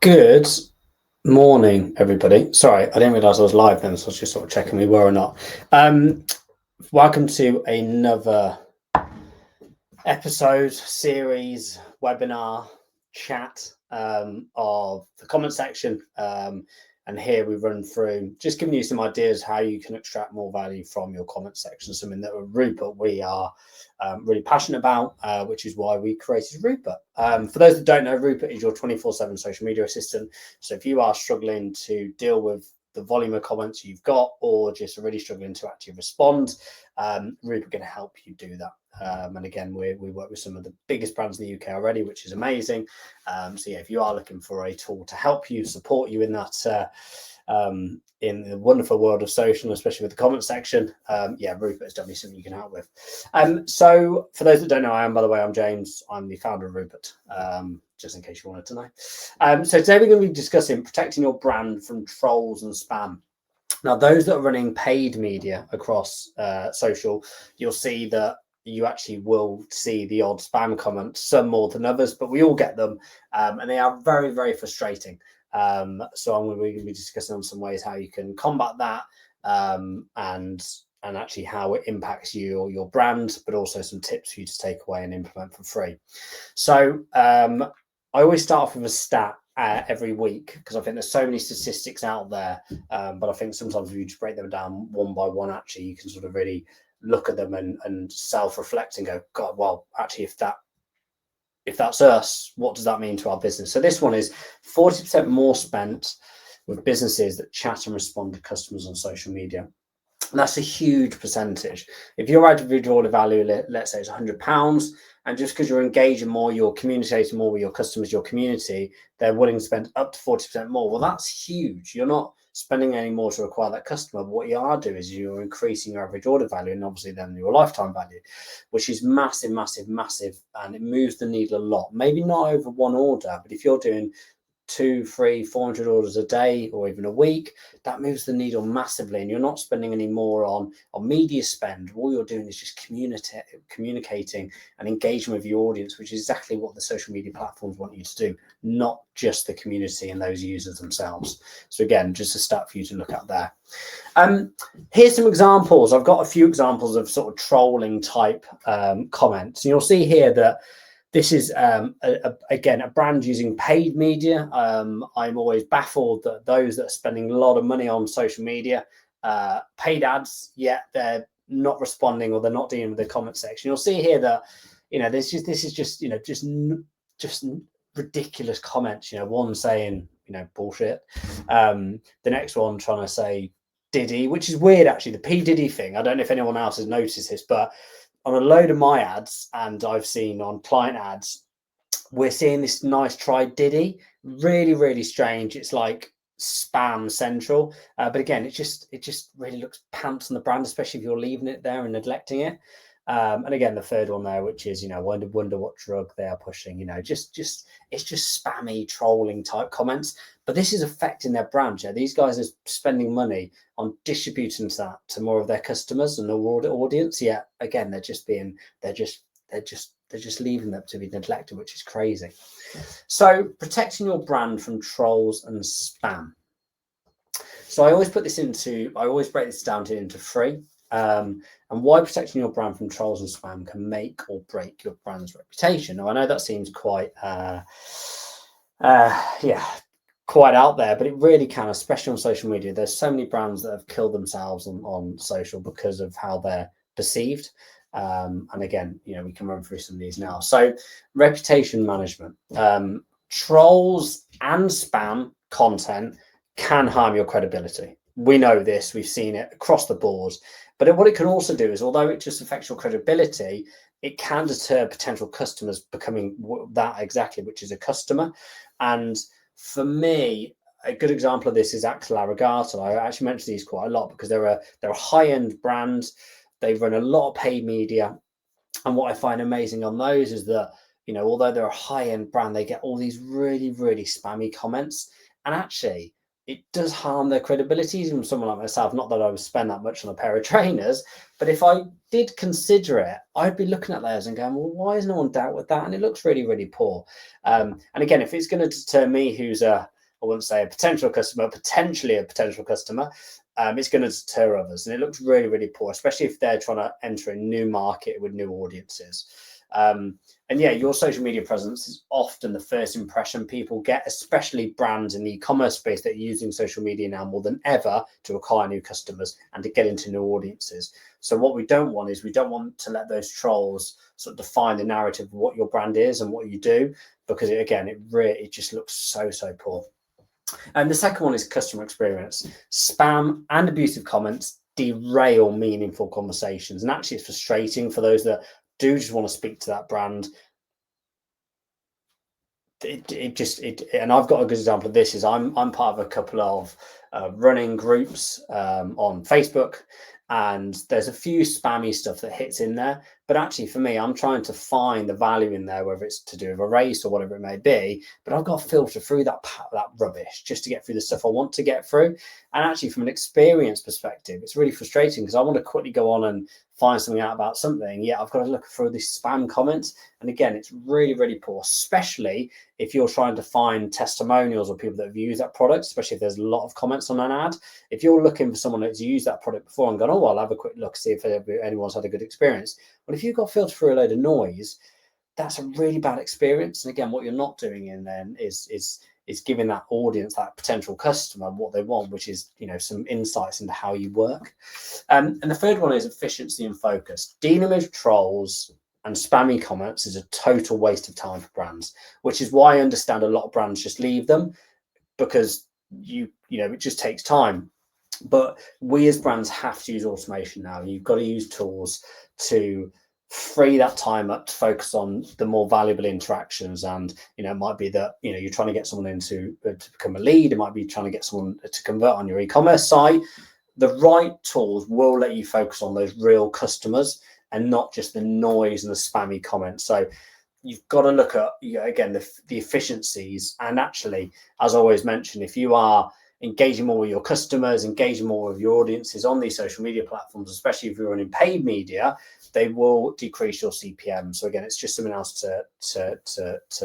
Good morning, everybody. Sorry, I didn't realize I was live then, so I was just sort of checking we were or not. Welcome to another episode, series, webinar, chat of the comment section. And here we run through just giving you some ideas how you can extract more value from your comment section, something that at Rupert we are really passionate about, which is why we created Rupert. For those that don't know, Rupert is your 24/7 social media assistant. So if you are struggling to deal with the volume of comments you've got, or just really struggling to actually respond, Rupert going to help you do that. And again, we work with some of the biggest brands in the UK already, which is amazing. So yeah, if you are looking for a tool to help you, support you in that, in the wonderful world of social, especially with the comment section, yeah, Rupert is definitely something you can help with. So for those that don't know, by the way, I'm James. I'm the founder of Rupert, just in case you wanted to know. So today we're going to be discussing protecting your brand from trolls and spam. Now, those that are running paid media across social, you'll see that you actually will see the odd spam comments, some more than others, but we all get them, and they are very, very frustrating. So I'm going to be discussing on some ways how you can combat that, and actually how it impacts you or your brand, but also some tips for you to take away and implement for free. So I always start off with a stat every week, because I think there's so many statistics out there, but I think sometimes if you just break them down one by one, actually you can sort of really look at them and self-reflect and go, God, well, actually if that's us, what does that mean to our business? So this one is 40% more spent with businesses that chat and respond to customers on social media. And that's a huge percentage. If your average order value, let's say it's £100, and just because you're engaging more, you're communicating more with your customers, your community, they're willing to spend up to 40% more. Well, that's huge. You're not spending any more to acquire that customer. But what you are doing is you're increasing your average order value, and obviously then your lifetime value, which is massive, massive, massive. And it moves the needle a lot. Maybe not over one order, but if you're doing 200, 300, 400 orders a day or even a week, that moves the needle massively, and you're not spending any more on media spend. All you're doing is just communicating and engaging with your audience, which is exactly what the social media platforms want you to do, not just the community and those users themselves. So again, just a stat for you to look at there. Here's some examples. I've got a few examples of sort of trolling type comments, and you'll see here that this is, again, a brand using paid media. I'm always baffled that those that are spending a lot of money on social media, paid ads, yet they're not responding or they're not dealing with the comment section. You'll see here that, this is just ridiculous comments. One saying, bullshit. The next one trying to say Diddy, which is weird, actually. The P Diddy thing. I don't know if anyone else has noticed this, but on a load of my ads, and I've seen on client ads, we're seeing this nice try Diddy. Really, really strange. It's like spam central. But again, it just really looks pants on the brand, especially if you're leaving it there and neglecting it. And again, the third one there, which is, wonder what drug they are pushing, it's just spammy trolling type comments. But this is affecting their brand. These guys are spending money on distributing that to more of their customers and their audience. Yeah, again, they're just leaving them to be neglected, which is crazy. So protecting your brand from trolls and spam. So I always break this down into three. And why protecting your brand from trolls and spam can make or break your brand's reputation. Now, I know that seems quite quite out there, but it really can, especially on social media. There's so many brands that have killed themselves on social because of how they're perceived. And again, we can run through some of these now. So reputation management, trolls and spam content can harm your credibility. We know this, we've seen it across the board. But what it can also do is, although it just affects your credibility, it can deter potential customers becoming that exactly, which is a customer. And for me, a good example of this is Axel Arigato. I actually mention these quite a lot because they're a high-end brand. They run a lot of paid media. And what I find amazing on those is that, although they're a high-end brand, they get all these really, really spammy comments. And actually, it does harm their credibility, even someone like myself. Not that I would spend that much on a pair of trainers, but if I did consider it, I'd be looking at those and going, well, why has no one dealt with that? And it looks really, really poor. And again, if it's going to deter me, who's a I wouldn't say a potential customer, potentially a potential customer, it's going to deter others. And it looks really, really poor, especially if they're trying to enter a new market with new audiences. And yeah, your social media presence is often the first impression people get, especially brands in the e-commerce space that are using social media now more than ever to acquire new customers and to get into new audiences. So what we don't want is we don't want to let those trolls sort of define the narrative of what your brand is and what you do, because it just looks so poor. And the second one is customer experience. Spam and abusive comments derail meaningful conversations. And actually, it's frustrating for those that do just want to speak to that brand. And I've got a good example of this. Is I'm part of a couple of running groups on Facebook, and there's a few spammy stuff that hits in there. But actually, for me, I'm trying to find the value in there, whether it's to do with a race or whatever it may be. But I've got to filter through that rubbish just to get through the stuff I want to get through. And actually, from an experience perspective, it's really frustrating because I want to quickly go on and find something out about something. Yeah, I've got to look through these spam comments. And again, it's really, really poor, especially if you're trying to find testimonials or people that have used that product, especially if there's a lot of comments on an ad. If you're looking for someone that's used that product before and gone, oh, I'll have a quick look, see if anyone's had a good experience. But if you've got filtered through a load of noise, that's a really bad experience. And again, what you're not doing in then is giving that audience, that potential customer, what they want, which is, some insights into how you work. And the third one is efficiency and focus. Dealing with trolls and spammy comments is a total waste of time for brands, which is why I understand a lot of brands just leave them, because it just takes time. But we as brands have to use automation now. You've got to use tools to free that time up to focus on the more valuable interactions. And it might be that you're trying to get someone into to become a lead. It might be trying to get someone to convert on your e-commerce site. The right tools will let you focus on those real customers and not just the noise and the spammy comments. So you've got to look at, again, the efficiencies. And actually, as I always mention, if you are engaging more with your customers, engaging more with your audiences on these social media platforms, especially if you're running paid media, they will decrease your CPM. So again, it's just something else to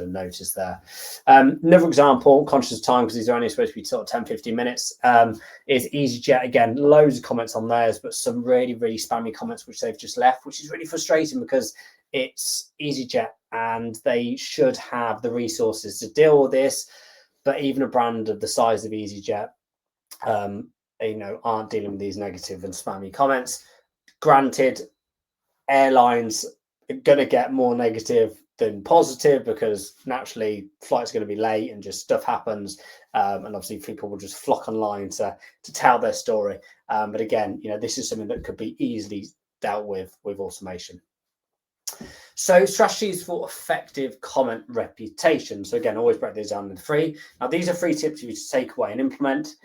notice there. Another example, conscious of time, because these are only supposed to be sort of 10, 15 minutes, is EasyJet. Again, loads of comments on theirs, but some really, really spammy comments which they've just left, which is really frustrating because it's EasyJet and they should have the resources to deal with this. But even a brand of the size of EasyJet, aren't dealing with these negative and spammy comments. Granted, airlines are going to get more negative than positive because naturally flights are going to be late and just stuff happens. And obviously people will just flock online to tell their story. But again, this is something that could be easily dealt with automation. So strategies for effective comment reputation. So again, always break these down into three. Now, these are 3 tips for you to take away and implement.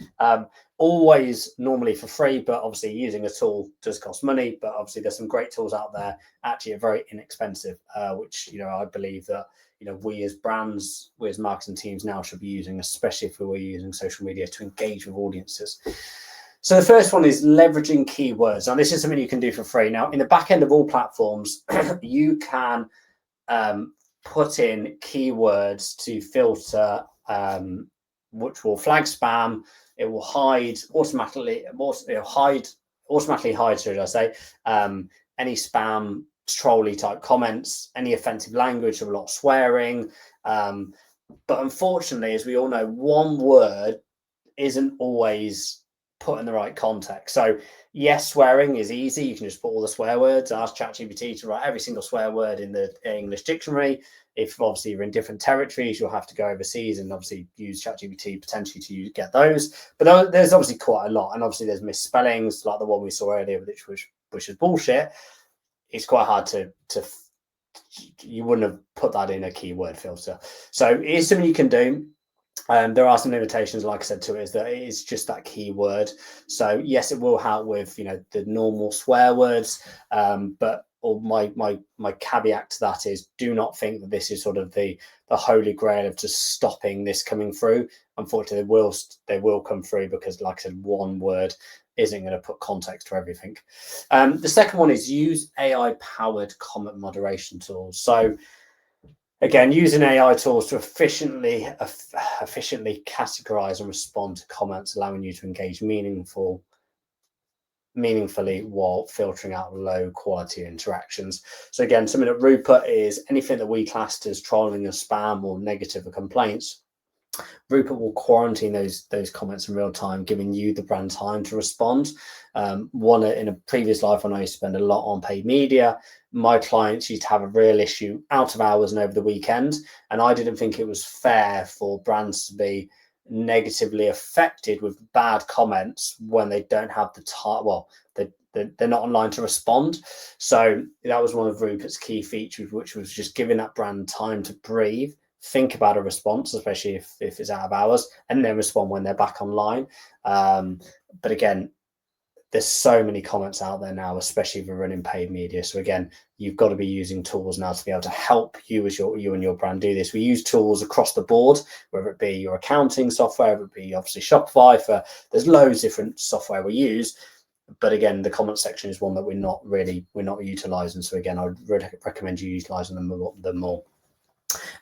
Always normally for free, but obviously using a tool does cost money. But obviously there's some great tools out there, actually are very inexpensive, which, I believe that, we as brands, we as marketing teams now should be using, especially if we were using social media to engage with audiences. So the first one is leveraging keywords. Now, this is something you can do for free. Now, in the back end of all platforms, you can put in keywords to filter, which will flag spam. It will automatically hide, should I say, any spam, trolly type comments, any offensive language, or a lot of swearing. But unfortunately, as we all know, one word isn't always put in the right context. So yes, swearing is easy. You can just put all the swear words, ask ChatGPT to write every single swear word in the English dictionary. If obviously you're in different territories, you'll have to go overseas and obviously use ChatGPT potentially to get those. But there's obviously quite a lot. And obviously there's misspellings like the one we saw earlier, which is bullshit. It's quite hard you wouldn't have put that in a keyword filter. So it is something you can do. There are some limitations, like I said, to it, is that it is just that keyword. So yes, it will help with the normal swear words, but my caveat to that is, do not think that this is sort of the holy grail of just stopping this coming through. Unfortunately, they will come through because, like I said, one word isn't going to put context to everything. The second one is use AI-powered comment moderation tools. So Again, using AI tools to efficiently categorize and respond to comments, allowing you to engage meaningfully while filtering out low quality interactions. So again, something that Rupert is anything that we classed as trolling or spam or negative or complaints. Rupert will quarantine those comments in real time, giving you, the brand, time to respond. One in a previous life, when I used to spend a lot on paid media, my clients used to have a real issue out of hours and over the weekend, and I didn't think it was fair for brands to be negatively affected with bad comments when they don't have the time. Well, they're not online to respond. So that was one of Rupert's key features, which was just giving that brand time to breathe, think about a response, especially if it's out of hours, and then respond when they're back online. But again, there's so many comments out there now, especially if you're running paid media. So again, you've got to be using tools now to be able to help you as you and your brand do this. We use tools across the board, whether it be your accounting software, whether it be obviously Shopify. There's loads of different software we use. But again, the comment section is one that we're not utilizing. So again, I would recommend you utilizing them more.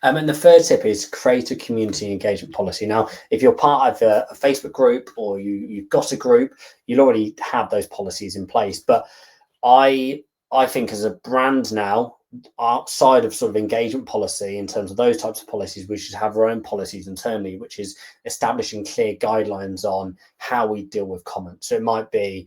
And the third tip is create a community engagement policy. Now, if you're part of a Facebook group or you've got a group, you'll already have those policies in place. But I think as a brand now, outside of sort of engagement policy, in terms of those types of policies, we should have our own policies internally, which is establishing clear guidelines on how we deal with comments. So it might be,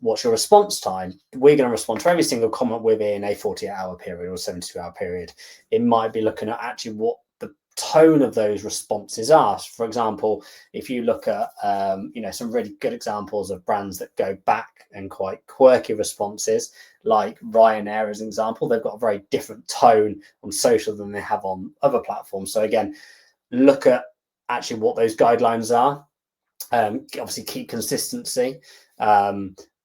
what's your response time? We're going to respond to every single comment within a 48-hour period or 72-hour period. It might be looking at actually what the tone of those responses are. For example, if you look at some really good examples of brands that go back and quite quirky responses, like Ryanair as an example, they've got a very different tone on social than they have on other platforms. So again, look at actually what those guidelines are. Obviously keep consistency.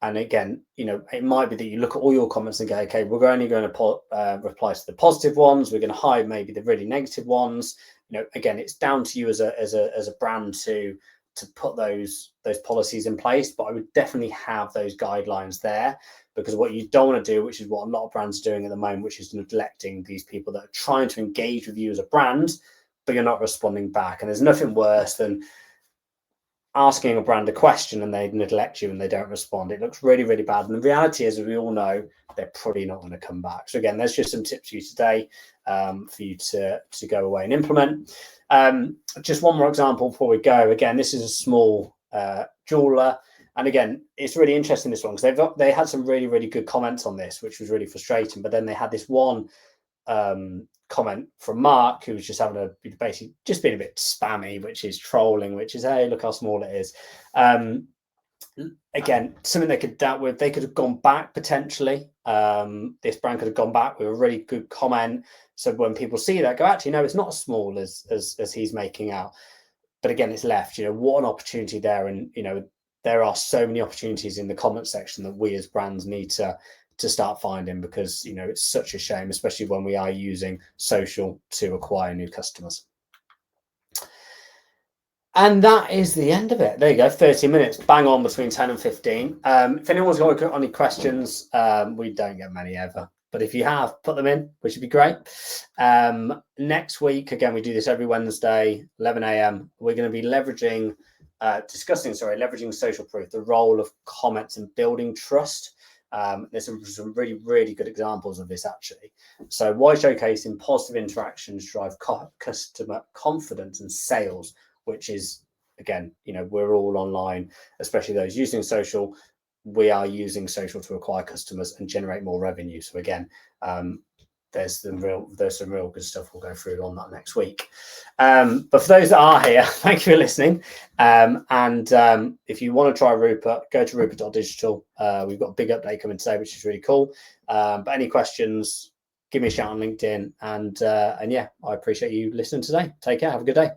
And again, it might be that you look at all your comments and go, okay, we're only going to reply to the positive ones. We're going to hide maybe the really negative ones. Again, it's down to you as a brand to put those policies in place. But I would definitely have those guidelines there, because what you don't want to do, which is what a lot of brands are doing at the moment, which is neglecting these people that are trying to engage with you as a brand, but you're not responding back. And there's nothing worse than asking a brand a question and they neglect you and they don't respond. It looks really, really bad. And the reality is, as we all know, they're probably not going to come back. So again, there's just some tips for you today, for you to go away and implement. Just one more example before we go. Again, this is a small jeweler. And again, it's really interesting, this one, because they had some really, really good comments on this, which was really frustrating. But then they had this one comment from Mark, who was just basically just being a bit spammy, which is trolling, which is, hey, look how small it is. Again, something they could dealt with. They could have gone back potentially. This brand could have gone back with a really good comment. So when people see that, go, actually, no, it's not as small as he's making out. But again, it's left. What an opportunity there. And there are so many opportunities in the comment section that we as brands need to start finding, because it's such a shame, especially when we are using social to acquire new customers. And that is the end of it. There you go, 30 minutes, bang on, between 10 and 15. If anyone's got any questions, we don't get many ever, but if you have, put them in, which would be great. Next week, again, we do this every Wednesday, 11 a.m. We're going to be discussing social proof, the role of comments in building trust. There's some really, really good examples of this, actually. So why showcasing positive interactions drive customer confidence and sales, which is, again, we're all online, especially those using social. We are using social to acquire customers and generate more revenue. So again, there's some real good stuff we'll go through on that next week. But for those that are here, thank you for listening. If you want to try Rupert, go to Rupert.digital. We've got a big update coming today, which is really cool. But any questions, give me a shout on LinkedIn. And yeah, I appreciate you listening today. Take care. Have a good day.